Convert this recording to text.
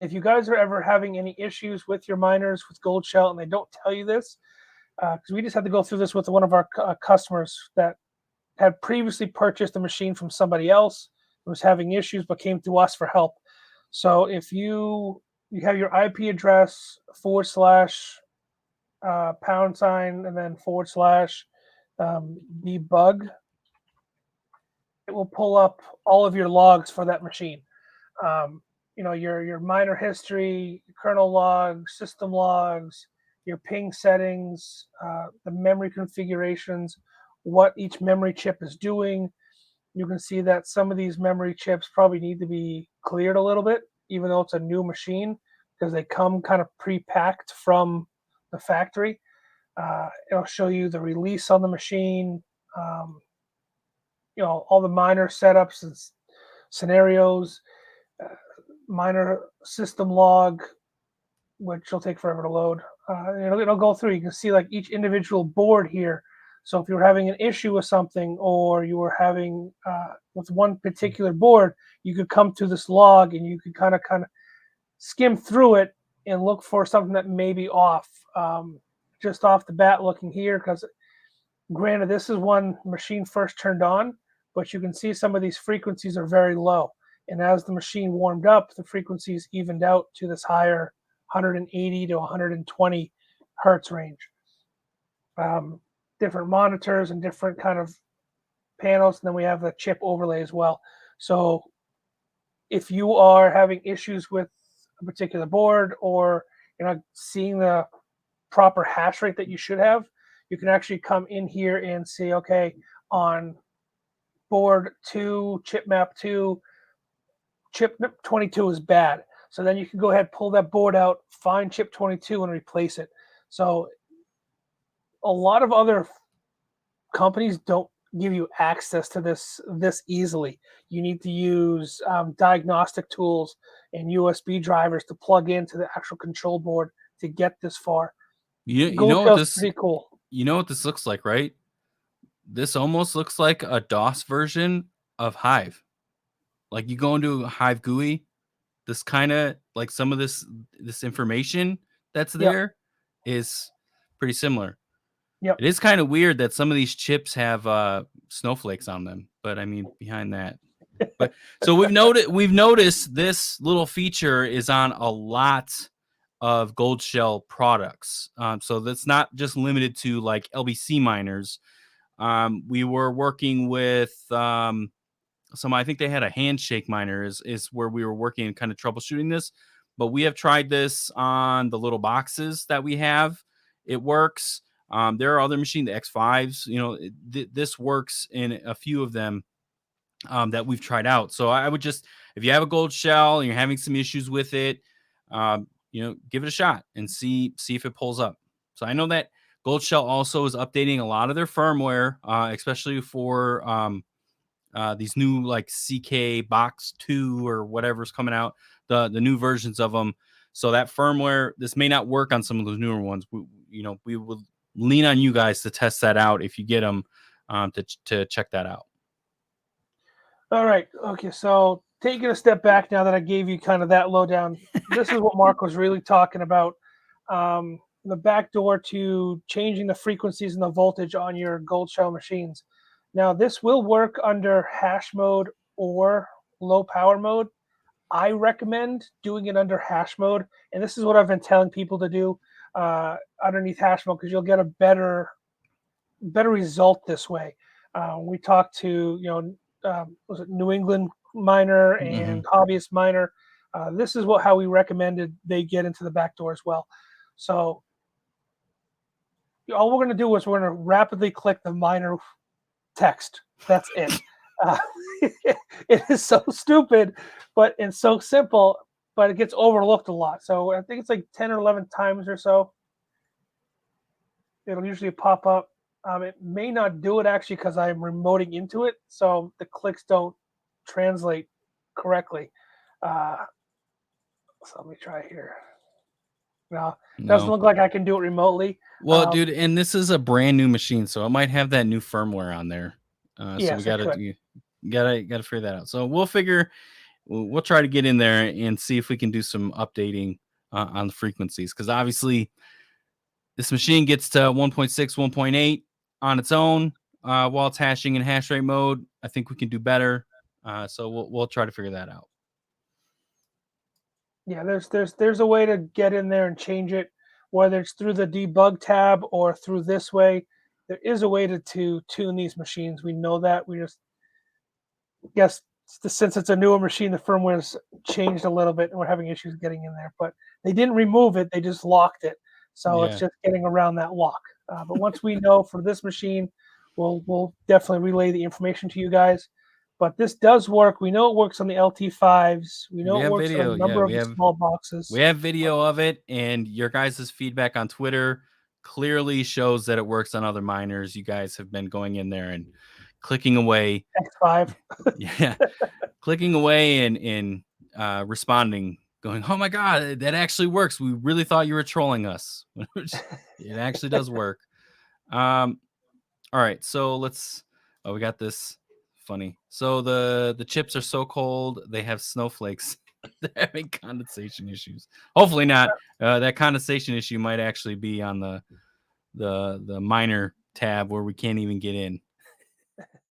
if you guys are ever having any issues with your miners with Goldshell and they don't tell you this, because we just had to go through this with one of our customers that had previously purchased a machine from somebody else who was having issues but came to us for help. So if you have your IP address / pound sign and then / debug, it will pull up all of your logs for that machine. Your miner history, kernel logs, system logs, your ping settings, the memory configurations, what each memory chip is doing. You can see that some of these memory chips probably need to be cleared a little bit, even though it's a new machine, because they come kind of pre-packed from the factory. It'll show you the release on the machine, all the miner setups and scenarios, miner system log, which will take forever to load. It'll go through. You can see like each individual board here. So if you're having an issue with something, or you were having with one particular board, you could come to this log and you could kind of skim through it and look for something that may be off. Just off the bat, looking here, because granted, this is one machine first turned on, but you can see some of these frequencies are very low. And as the machine warmed up, the frequencies evened out to this higher 180 to 120 hertz range. Different monitors and different kind of panels, and then we have the chip overlay as well. So if you are having issues with a particular board, or you're not seeing the proper hash rate that you should have, you can actually come in here and say, okay, on board 2, chip map 2, chip 22 is bad. So then you can go ahead, pull that board out, find chip 22 and replace it. So a lot of other companies don't give you access to this easily. You need to use diagnostic tools and USB drivers to plug into the actual control board to get this far. You know what this pretty cool. You know what this looks like, right? This almost looks like a DOS version of Hive. Like you go into Hive GUI, this kind of like some of this information that's there is pretty similar. Yep. It is kind of weird that some of these chips have snowflakes on them, but I mean behind that. But so we've noticed this little feature is on a lot of Goldshell products. So that's not just limited to like LBC miners. We were working with I think they had a handshake miner is where we were working and kind of troubleshooting this. But we have tried this on the little boxes that we have. It works. There are other machines, the X5s, this works in a few of them that we've tried out. So I would just, if you have a Goldshell and you're having some issues with it, give it a shot and see if it pulls up. So I know that Goldshell also is updating a lot of their firmware, especially for these new like CK Box 2 or whatever's coming out, the new versions of them. So that firmware, this may not work on some of those newer ones. We will lean on you guys to test that out if you get them to check that out. All right. Okay. So taking a step back now that I gave you kind of that lowdown, this is what Mark was really talking about. The back door to changing the frequencies and the voltage on your Goldshell machines. Now, this will work under hash mode or low power mode. I recommend doing it under hash mode. And this is what I've been telling people to do underneath hash mode, because you'll get a better result this way. We talked to, was it New England miner and hobbyist miner. This is how we recommended they get into the back door as well. So all we're going to do is we're going to rapidly click the miner text. That's it. It is so stupid, but it's so simple, but it gets overlooked a lot. So I think it's like 10 or 11 times or so. It'll usually pop up. It may not do it actually because I'm remoting into it, so the clicks don't translate correctly. So let me try here. No, doesn't look like I can do it remotely. Well, dude, and this is a brand new machine, so it might have that new firmware on there. So we gotta figure that out. So we'll figure we'll try to get in there and see if we can do some updating on the frequencies, because obviously this machine gets to 1.6, 1.8 on its own while it's hashing in hash rate mode. I think we can do better. So we'll try to figure that out. Yeah, there's a way to get in there and change it, whether it's through the debug tab or through this way. There is a way to tune these machines. We know that. We just guess since it's a newer machine, the firmware's changed a little bit, and we're having issues getting in there. But they didn't remove it; they just locked it. So it's Yeah. just getting around that lock. But once we know for this machine, we'll definitely relay the information to you guys. But this does work. We know it works on the LT5s. We know We it have works on video. a Yeah, number of the small boxes. we have video of it, and your guys' feedback on Twitter clearly shows that it works on other miners. You guys have been going in there and clicking away. X5. Yeah, clicking away and responding, going, "Oh my god, that actually works. We really thought you were trolling us." It actually does work. All right, so let's. Oh, we got this funny. So the chips are so cold they have snowflakes. They're having condensation issues. Hopefully not. That condensation issue might actually be on the minor tab where we can't even get in.